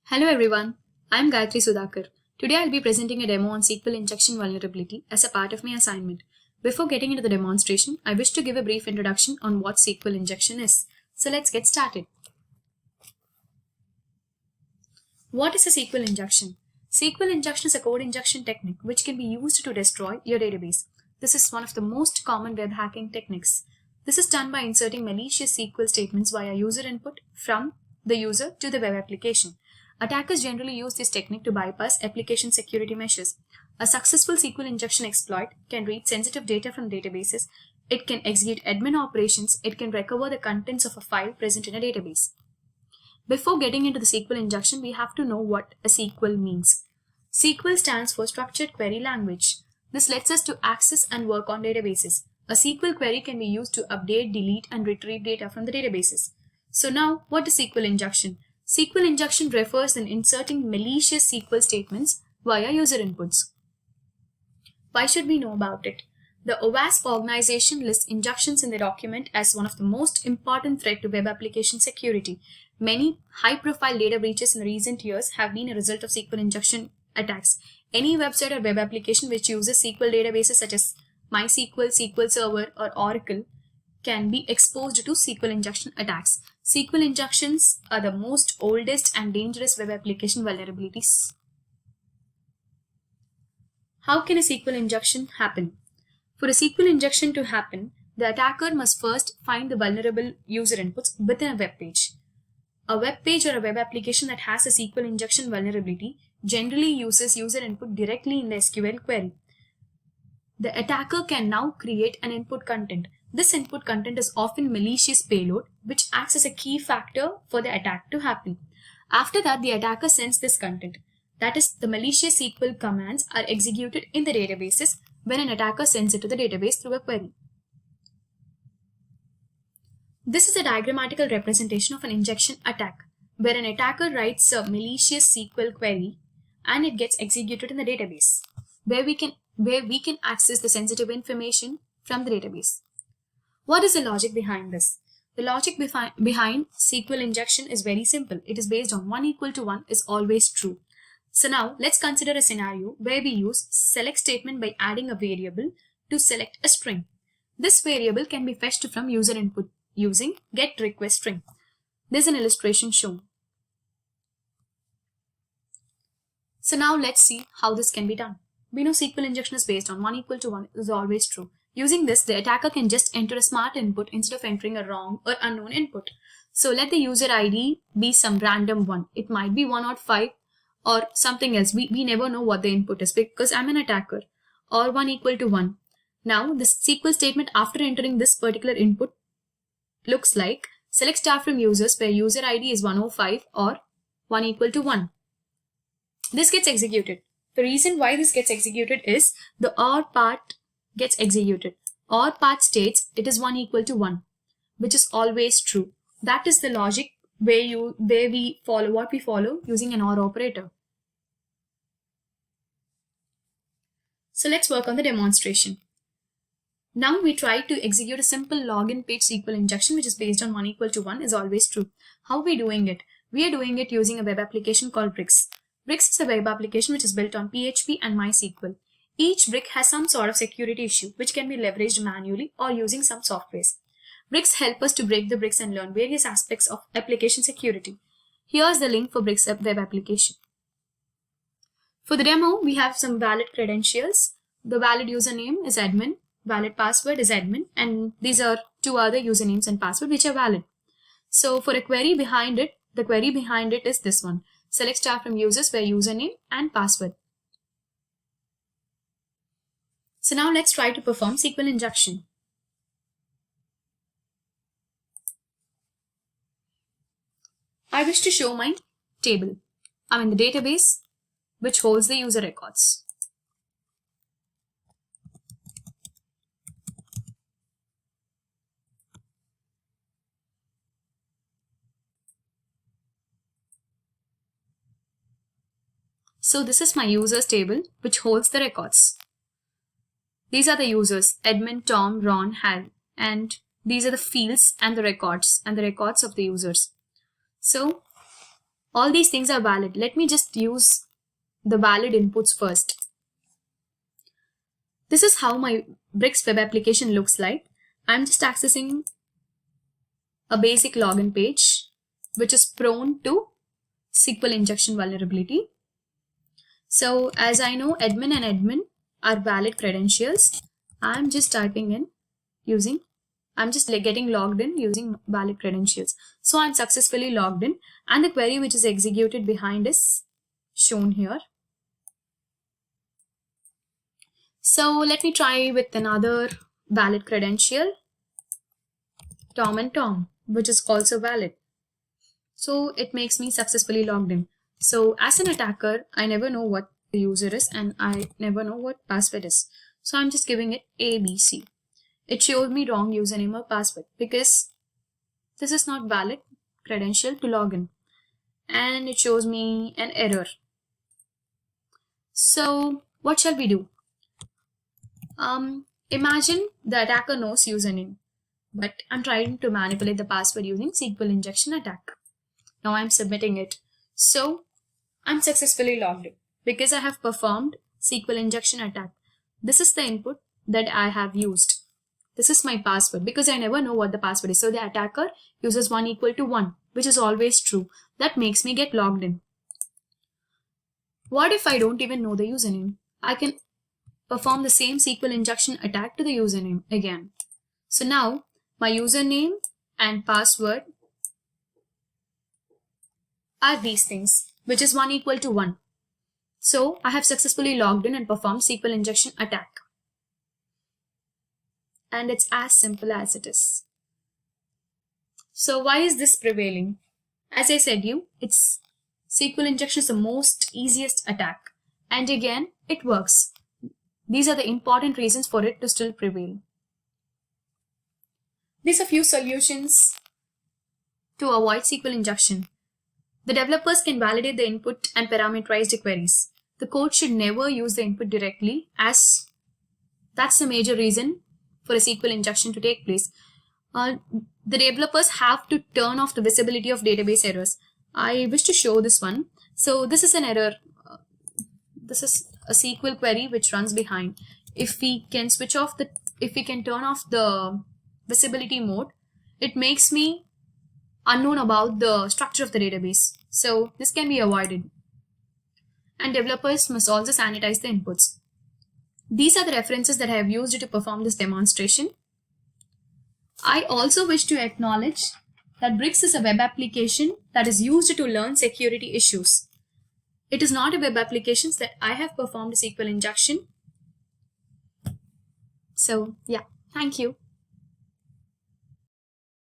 Hello everyone, I am Gayatri Sudhakar. Today I'll be presenting a demo on SQL injection vulnerability as a part of my assignment. Before getting into the demonstration, I wish to give a brief introduction on what SQL injection is. So let's get started. What is a SQL injection? SQL injection is a code injection technique which can be used to destroy your database. This is one of the most common web hacking techniques. This is done by inserting malicious SQL statements via user input from the user to the web application. Attackers generally use this technique to bypass application security measures. A successful SQL injection exploit can read sensitive data from databases, it can execute admin operations, it can recover the contents of a file present in a database. Before getting into the SQL injection, we have to know what a SQL means. SQL stands for Structured Query Language. This lets us to access and work on databases. A SQL query can be used to update, delete, and retrieve data from the databases. So now, what is SQL injection? SQL injection refers in inserting malicious SQL statements via user inputs. Why should we know about it? The OWASP organization lists injections in the document as one of the most important threats to web application security. Many high-profile data breaches in recent years have been a result of SQL injection attacks. Any website or web application which uses SQL databases such as MySQL, SQL Server, or Oracle can be exposed to SQL injection attacks. SQL injections are the most oldest and dangerous web application vulnerabilities. How can a SQL injection happen? For a SQL injection to happen, the attacker must first find the vulnerable user inputs within a web page. A web page or a web application that has a SQL injection vulnerability generally uses user input directly in the SQL query. The attacker can now create an input content. This input content is often malicious payload, which acts as a key factor for the attack to happen. After that, the attacker sends this content. That is, the malicious SQL commands are executed in the databases when an attacker sends it to the database through a query. This is a diagrammatical representation of an injection attack, where an attacker writes a malicious SQL query and it gets executed in the database, where we can access the sensitive information from the database. What is the logic behind this? The logic behind SQL injection is very simple. It is based on 1 equal to 1 is always true. So now let's consider a scenario where we use select statement by adding a variable to select a string. This variable can be fetched from user input using getRequestString. There's an illustration shown. So now let's see how this can be done. We know SQL injection is based on 1 equal to 1 is always true. Using this, the attacker can just enter a smart input instead of entering a wrong or unknown input. So let the user ID be some random one. It might be 105 or something else. We never know what the input is because I'm an attacker. Or 1 equal to 1. Now this SQL statement after entering this particular input looks like select star from users where user ID is 105 or 1 equal to 1. This gets executed. The reason why this gets executed is the OR part gets executed. OR part states it is 1 equal to 1, which is always true. That is the logic where we follow using an OR operator. So let's work on the demonstration. Now we try to execute a simple login page SQL injection which is based on 1 equal to 1 is always true. How are we doing it? We are doing it using a web application called Bricks. Bricks is a web application which is built on PHP and MySQL. Each brick has some sort of security issue which can be leveraged manually or using some softwares. Bricks help us to break the bricks and learn various aspects of application security. Here's the link for Bricks web application. For the demo, we have some valid credentials. The valid username is admin, valid password is admin, and these are two other usernames and password which are valid. So for a query behind it, the query behind it is this one. Select star from users where username and password. So now let's try to perform SQL injection. I wish to show my table. I'm in the database which holds the user records. So this is my users table which holds the records. These are the users, admin, Tom, Ron, Hal, and these are the fields and the records of the users. So All these things are valid. Let me just use the valid inputs first. This is how my Bricks web application looks like. I'm just accessing a basic login page, which is prone to SQL injection vulnerability. So as I know, admin and admin are valid credentials. I'm just typing in using, I'm just getting logged in using valid credentials. So I'm successfully logged in, and the query which is executed behind is shown here. So let me try with another valid credential, Tom and Tom, which is also valid. So it makes me successfully logged in. So as an attacker, I never know what the user is and I never know what password is. So I'm just giving it ABC. It showed me wrong username or password because this is not valid credential to log in. And it shows me an error. So what shall we do? Imagine the attacker knows username, but I'm trying to manipulate the password using SQL Injection Attack. Now I'm submitting it. So I'm successfully logged in because I have performed SQL Injection Attack. This is the input that I have used. This is my password because I never know what the password is. So the attacker uses 1 equal to 1, which is always true. That makes me get logged in. What if I don't even know the username? I can perform the same SQL injection attack to the username again. So now my username and password are these things, which is 1 equal to 1. So I have successfully logged in and performed SQL injection attack. And it's as simple as it is. So why is this prevailing? As I said it's SQL injection is the most easiest attack. And again, it works. These are the important reasons for it to still prevail. These are few solutions to avoid SQL injection. The developers can validate the input and parameterize the queries. The code should never use the input directly, as that's the major reason for a SQL injection to take place. The developers have to turn off the visibility of database errors. I wish to show this one. So this is an error. This is a SQL query which runs behind. If we can turn off the visibility mode, it makes me unknown about the structure of the database. So this can be avoided. And developers must also sanitize the inputs. These are the references that I have used to perform this demonstration. I also wish to acknowledge that Bricks is a web application that is used to learn security issues. It is not a web application that I have performed a SQL injection. So yeah, thank you.